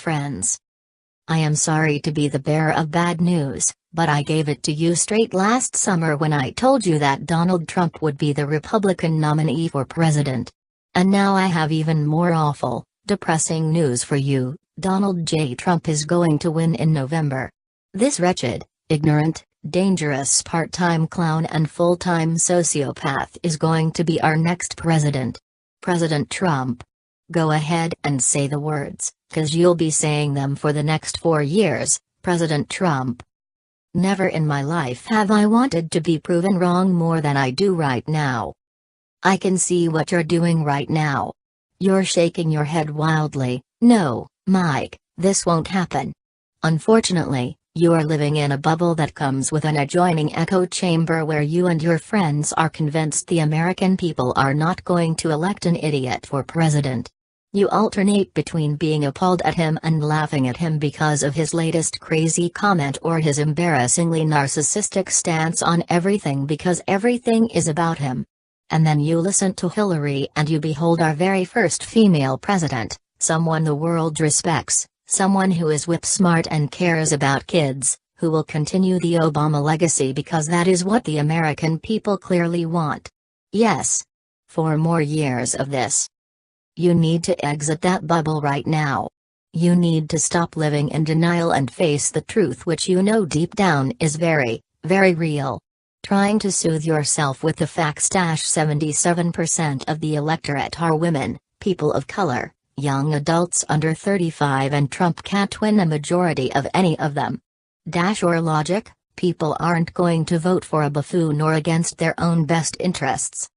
friends. I am sorry to be the bearer of bad news, but I gave it to you straight last summer when I told you that Donald Trump would be the Republican nominee for president. And now I have even more awful, depressing news for you. Donald J. Trump is going to win in November. This wretched, ignorant, dangerous part-time clown and full-time sociopath is going to be our next president. President Trump. Go ahead and say the words, 'cause you'll be saying them for the next 4 years, President Trump. Never in my life have I wanted to be proven wrong more than I do right now. I can see what you're doing right now. You're shaking your head wildly. No, Mike, this won't happen. Unfortunately, you are living in a bubble that comes with an adjoining echo chamber where you and your friends are convinced the American people are not going to elect an idiot for president. You alternate between being appalled at him and laughing at him because of his latest crazy comment or his embarrassingly narcissistic stance on everything because everything is about him. And then you listen to Hillary and you behold our very first female president, someone the world respects, someone who is whip-smart and cares about kids, who will continue the Obama legacy because that is what the American people clearly want. Yes. 4 more years of this. You need to exit that bubble right now. You need to stop living in denial and face the truth which you know deep down is very, very real. Trying to soothe yourself with the facts. 77% of the electorate are women, people of color, young adults under 35, and Trump can't win a majority of any of them. Your logic, people aren't going to vote for a buffoon or against their own best interests.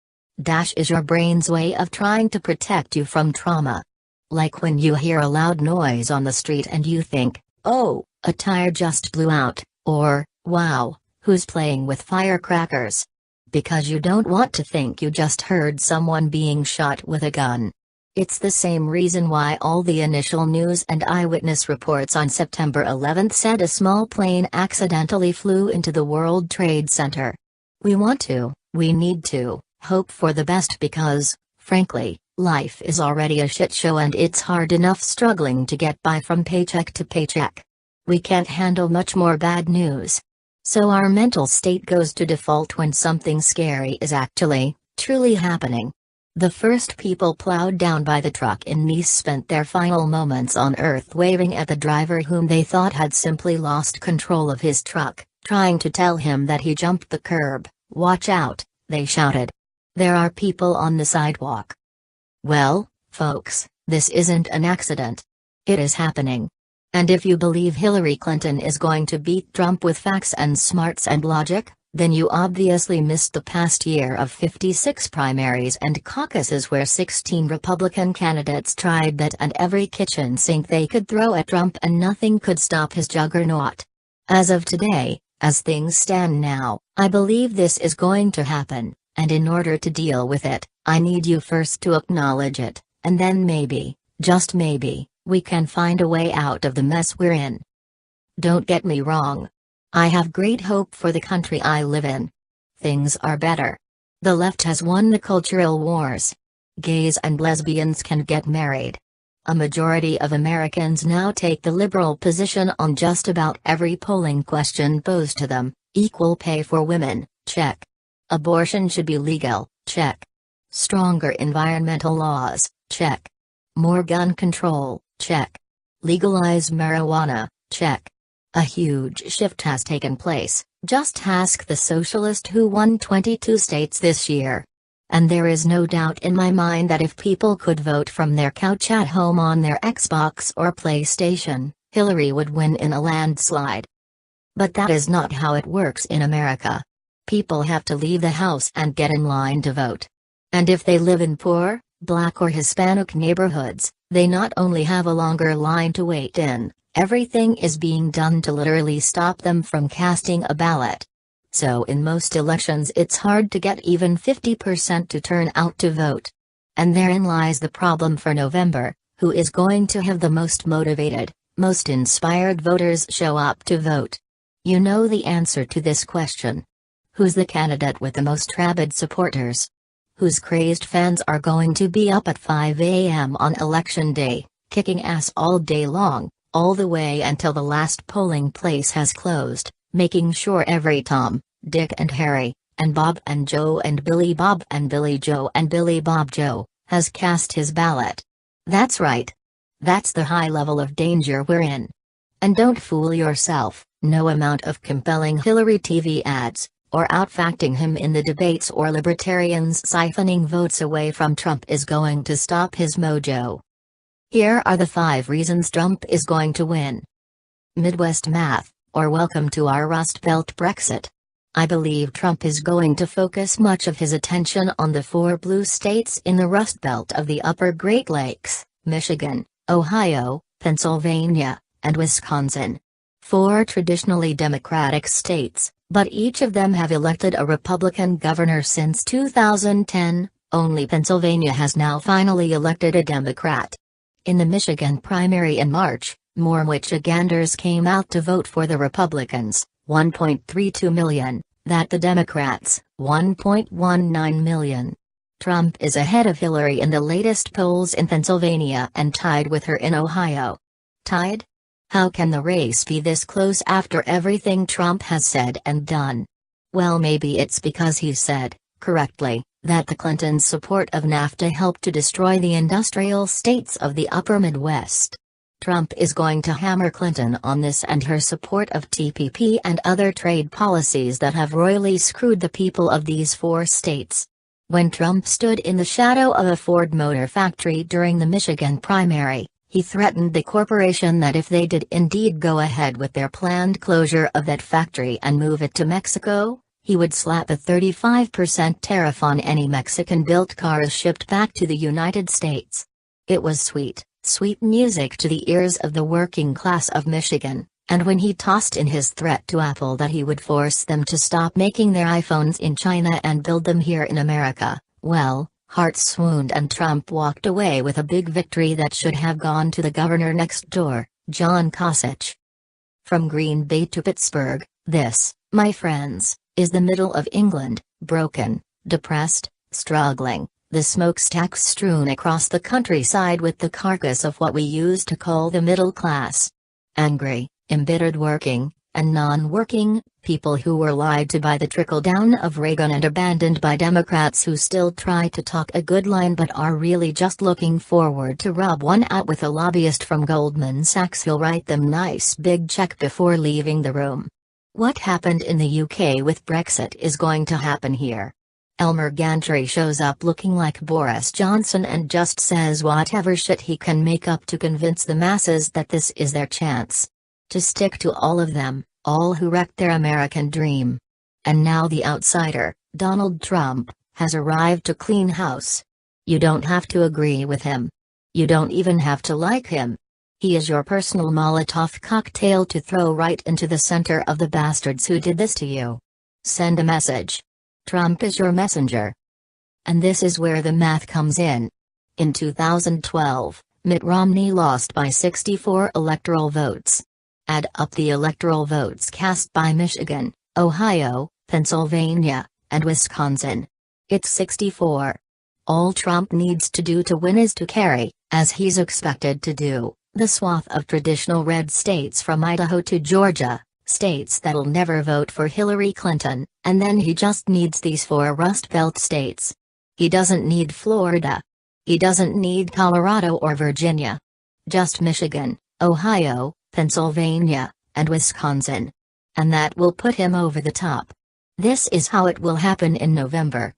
Is your brain's way of trying to protect you from trauma. Like when you hear a loud noise on the street and you think, oh, a tire just blew out, or, wow, who's playing with firecrackers? Because you don't want to think you just heard someone being shot with a gun. It's the same reason why all the initial news and eyewitness reports on September 11th said a small plane accidentally flew into the World Trade Center. We need to, hope for the best because, frankly, life is already a shit show and it's hard enough struggling to get by from paycheck to paycheck. We can't handle much more bad news. So our mental state goes to default when something scary is actually, truly happening. The first people plowed down by the truck in Nice spent their final moments on Earth waving at the driver whom they thought had simply lost control of his truck, trying to tell him that he jumped the curb. Watch out, they shouted. There are people on the sidewalk. Well, folks, this isn't an accident. It is happening. And if you believe Hillary Clinton is going to beat Trump with facts and smarts and logic, then you obviously missed the past year of 56 primaries and caucuses where 16 Republican candidates tried that and every kitchen sink they could throw at Trump and nothing could stop his juggernaut. As of today, as things stand now, I believe this is going to happen. And in order to deal with it, I need you first to acknowledge it, and then maybe, just maybe, we can find a way out of the mess we're in. Don't get me wrong. I have great hope for the country I live in. Things are better. The left has won the cultural wars. Gays and lesbians can get married. A majority of Americans now take the liberal position on just about every polling question posed to them. Equal pay for women, check. Abortion should be legal, check. Stronger environmental laws, check. More gun control, check. Legalize marijuana, check. A huge shift has taken place, just ask the socialist who won 22 states this year. And there is no doubt in my mind that if people could vote from their couch at home on their Xbox or PlayStation, Hillary would win in a landslide. But that is not how it works in America. People have to leave the house and get in line to vote. And if they live in poor, Black or Hispanic neighborhoods, they not only have a longer line to wait in, everything is being done to literally stop them from casting a ballot. So in most elections it's hard to get even 50% to turn out to vote. And therein lies the problem for November. Who is going to have the most motivated, most inspired voters show up to vote? You know the answer to this question. Who's the candidate with the most rabid supporters? Whose crazed fans are going to be up at 5 a.m. on election day, kicking ass all day long, all the way until the last polling place has closed, making sure every Tom, Dick and Harry, and Bob and Joe and Billy Bob and Billy Joe and Billy Bob Joe, has cast his ballot. That's right. That's the high level of danger we're in. And don't fool yourself, no amount of compelling Hillary TV ads, or outfacting him in the debates or libertarians siphoning votes away from Trump is going to stop his mojo. Here are the 5 reasons Trump is going to win. Midwest math, or welcome to our Rust Belt Brexit. I believe Trump is going to focus much of his attention on the 4 blue states in the Rust Belt of the Upper Great Lakes, Michigan, Ohio, Pennsylvania, and Wisconsin. 4 traditionally Democratic states, but each of them have elected a Republican governor since 2010, only Pennsylvania has now finally elected a Democrat. In the Michigan primary in March, more Michiganders came out to vote for the Republicans, 1.32 million, that the Democrats, 1.19 million. Trump is ahead of Hillary in the latest polls in Pennsylvania and tied with her in Ohio. Tied? How can the race be this close after everything Trump has said and done? Well, maybe it's because he said, correctly, that the Clintons' support of NAFTA helped to destroy the industrial states of the upper Midwest. Trump is going to hammer Clinton on this and her support of TPP and other trade policies that have royally screwed the people of these 4 states. When Trump stood in the shadow of a Ford Motor factory during the Michigan primary, he threatened the corporation that if they did indeed go ahead with their planned closure of that factory and move it to Mexico, he would slap a 35% tariff on any Mexican-built cars shipped back to the United States. It was sweet, sweet music to the ears of the working class of Michigan, and when he tossed in his threat to Apple that he would force them to stop making their iPhones in China and build them here in America, well, hearts swooned and Trump walked away with a big victory that should have gone to the governor next door, John Kasich. From Green Bay to Pittsburgh, this, my friends, is the middle of England, broken, depressed, struggling, the smokestacks strewn across the countryside with the carcass of what we used to call the middle class. Angry, embittered working, and non-working, people who were lied to by the trickle-down of Reagan and abandoned by Democrats who still try to talk a good line but are really just looking forward to rub one out with a lobbyist from Goldman Sachs who'll write them nice big check before leaving the room. What happened in the UK with Brexit is going to happen here. Elmer Gantry shows up looking like Boris Johnson and just says whatever shit he can make up to convince the masses that this is their chance to stick to all of them, all who wrecked their American dream. And now the outsider, Donald Trump, has arrived to clean house. You don't have to agree with him. You don't even have to like him. He is your personal Molotov cocktail to throw right into the center of the bastards who did this to you. Send a message. Trump is your messenger. And this is where the math comes in. In 2012, Mitt Romney lost by 64 electoral votes. Add up the electoral votes cast by Michigan, Ohio, Pennsylvania, and Wisconsin. It's 64. All Trump needs to do to win is to carry, as he's expected to do, the swath of traditional red states from Idaho to Georgia, states that'll never vote for Hillary Clinton, and then he just needs these 4 Rust Belt states. He doesn't need Florida. He doesn't need Colorado or Virginia. Just Michigan, Ohio, Pennsylvania, and Wisconsin. And that will put him over the top. This is how it will happen in November.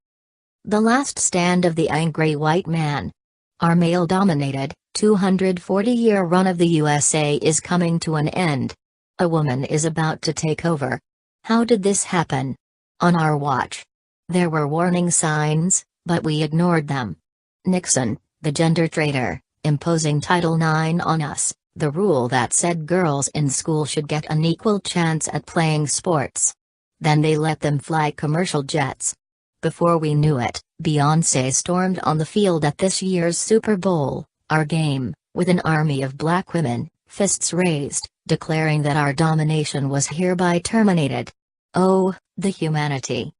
The last stand of the angry white man. Our male-dominated, 240-year run of the USA is coming to an end. A woman is about to take over. How did this happen? On our watch. There were warning signs, but we ignored them. Nixon, the gender traitor, imposing Title IX on us. The rule that said girls in school should get an equal chance at playing sports. Then they let them fly commercial jets. Before we knew it, Beyoncé stormed on the field at this year's Super Bowl, our game, with an army of black women, fists raised, declaring that our domination was hereby terminated. Oh, the humanity.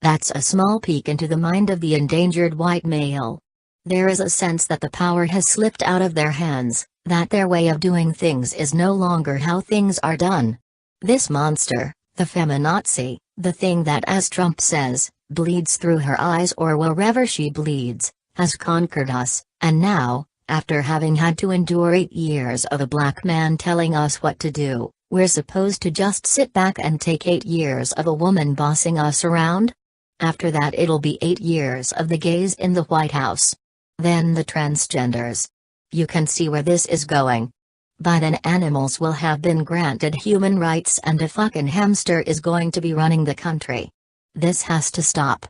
That's a small peek into the mind of the endangered white male. There is a sense that the power has slipped out of their hands, that their way of doing things is no longer how things are done. This monster, the feminazi, the thing that, as Trump says, bleeds through her eyes or wherever she bleeds, has conquered us, and now, after having had to endure 8 years of a black man telling us what to do, we're supposed to just sit back and take 8 years of a woman bossing us around? After that it'll be 8 years of the gays in the White House. Then the transgenders. You can see where this is going. By then animals will have been granted human rights and a fucking hamster is going to be running the country. This has to stop.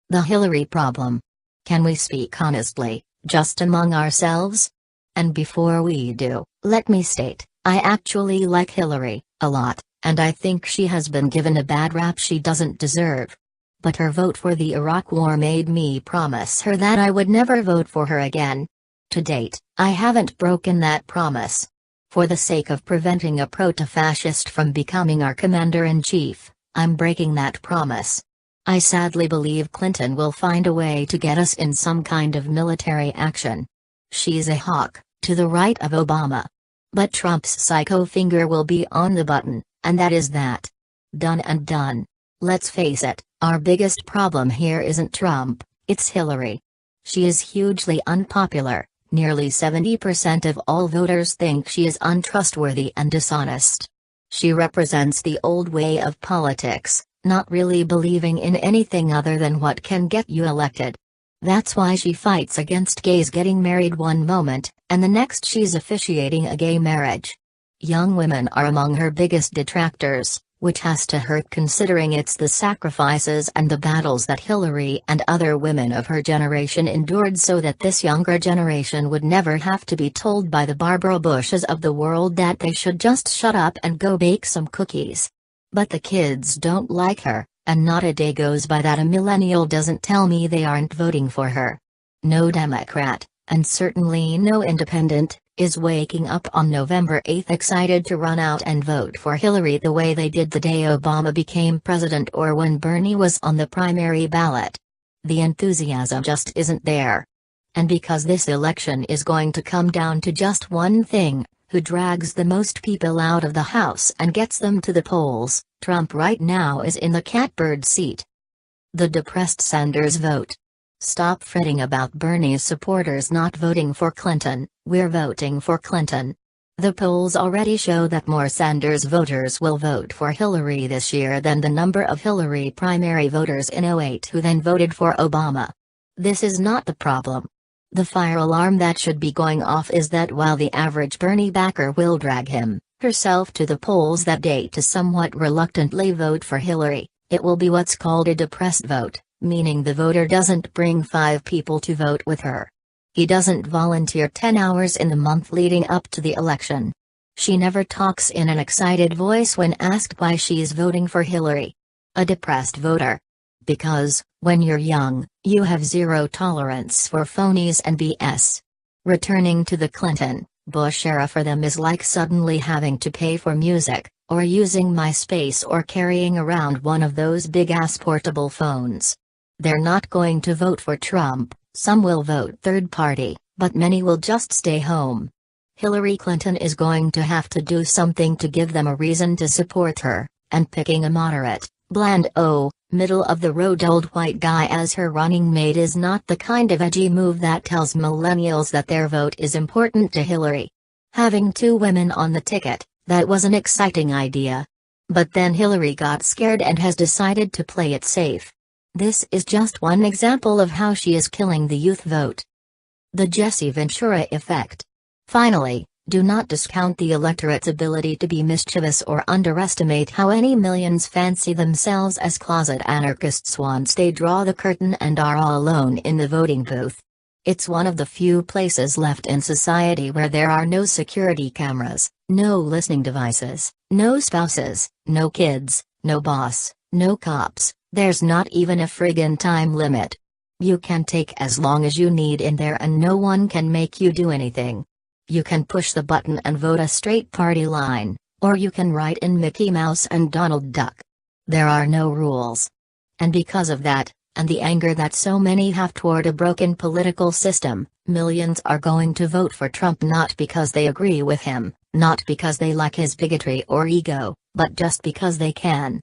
The Hillary problem. Can we speak honestly, just among ourselves? And before we do, let me state, I actually like Hillary, a lot, and I think she has been given a bad rap she doesn't deserve. But her vote for the Iraq War made me promise her that I would never vote for her again. To date, I haven't broken that promise. For the sake of preventing a proto-fascist from becoming our commander-in-chief, I'm breaking that promise. I sadly believe Clinton will find a way to get us in some kind of military action. She's a hawk, to the right of Obama. But Trump's psycho finger will be on the button, and that is that. Done and done. Let's face it, our biggest problem here isn't Trump, it's Hillary. She is hugely unpopular. Nearly 70% of all voters think she is untrustworthy and dishonest. She represents the old way of politics, not really believing in anything other than what can get you elected. That's why she fights against gays getting married one moment, and the next she's officiating a gay marriage. Young women are among her biggest detractors, which has to hurt considering it's the sacrifices and the battles that Hillary and other women of her generation endured so that this younger generation would never have to be told by the Barbara Bushes of the world that they should just shut up and go bake some cookies. But the kids don't like her, and not a day goes by that a millennial doesn't tell me they aren't voting for her. No Democrat, and certainly no independent, is waking up on November 8 excited to run out and vote for Hillary the way they did the day Obama became president or when Bernie was on the primary ballot. The enthusiasm just isn't there. And because this election is going to come down to just one thing, who drags the most people out of the House and gets them to the polls, Trump right now is in the catbird seat. The depressed Sanders vote. Stop fretting about Bernie's supporters not voting for Clinton, we're voting for Clinton. The polls already show that more Sanders voters will vote for Hillary this year than the number of Hillary primary voters in '08 who then voted for Obama. This is not the problem. The fire alarm that should be going off is that while the average Bernie backer will drag him, herself to the polls that day to somewhat reluctantly vote for Hillary, it will be what's called a depressed vote. Meaning the voter doesn't bring 5 people to vote with her. He doesn't volunteer 10 hours in the month leading up to the election. She never talks in an excited voice when asked why she's voting for Hillary. A depressed voter. Because, when you're young, you have zero tolerance for phonies and BS. Returning to the Clinton-Bush era for them is like suddenly having to pay for music, or using MySpace or carrying around one of those big-ass portable phones. They're not going to vote for Trump, some will vote third party, but many will just stay home. Hillary Clinton is going to have to do something to give them a reason to support her, and picking a moderate, bland middle-of-the-road old white guy as her running mate is not the kind of edgy move that tells millennials that their vote is important to Hillary. Having 2 women on the ticket, that was an exciting idea. But then Hillary got scared and has decided to play it safe. This is just one example of how she is killing the youth vote. The Jesse Ventura effect. Finally, do not discount the electorate's ability to be mischievous or underestimate how any millions fancy themselves as closet anarchists once they draw the curtain and are all alone in the voting booth. It's one of the few places left in society where there are no security cameras, no listening devices, no spouses, no kids, no boss, no cops, there's not even a friggin' time limit. You can take as long as you need in there and no one can make you do anything. You can push the button and vote a straight party line, or you can write in Mickey Mouse and Donald Duck. There are no rules. And because of that, And the anger that so many have toward a broken political system, millions are going to vote for Trump not because they agree with him, not because they like his bigotry or ego, but just because they can.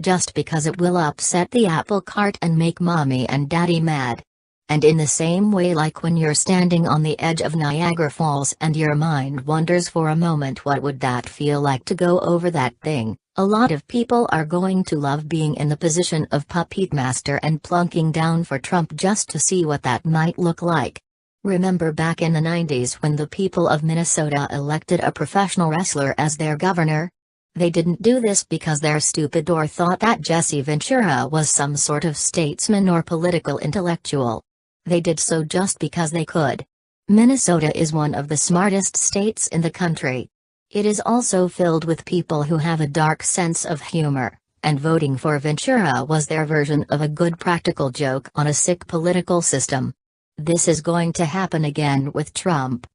Just because it will upset the apple cart and make mommy and daddy mad. And in the same way, like when you're standing on the edge of Niagara Falls and your mind wonders for a moment what would that feel like to go over that thing, a lot of people are going to love being in the position of puppet master and plunking down for Trump just to see what that might look like. Remember back in the 90s when the people of Minnesota elected a professional wrestler as their governor? They didn't do this because they're stupid or thought that Jesse Ventura was some sort of statesman or political intellectual. They did so just because they could. Minnesota is one of the smartest states in the country. It is also filled with people who have a dark sense of humor, and voting for Ventura was their version of a good practical joke on a sick political system. This is going to happen again with Trump.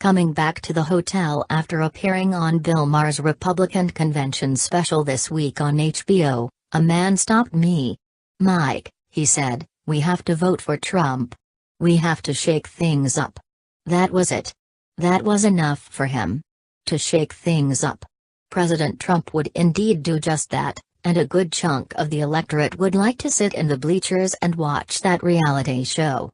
Coming back to the hotel after appearing on Bill Maher's Republican Convention special this week on HBO, a man stopped me. "Mike," he said, "we have to vote for Trump. We have to shake things up." That was it. That was enough for him. To shake things up. President Trump would indeed do just that, and a good chunk of the electorate would like to sit in the bleachers and watch that reality show.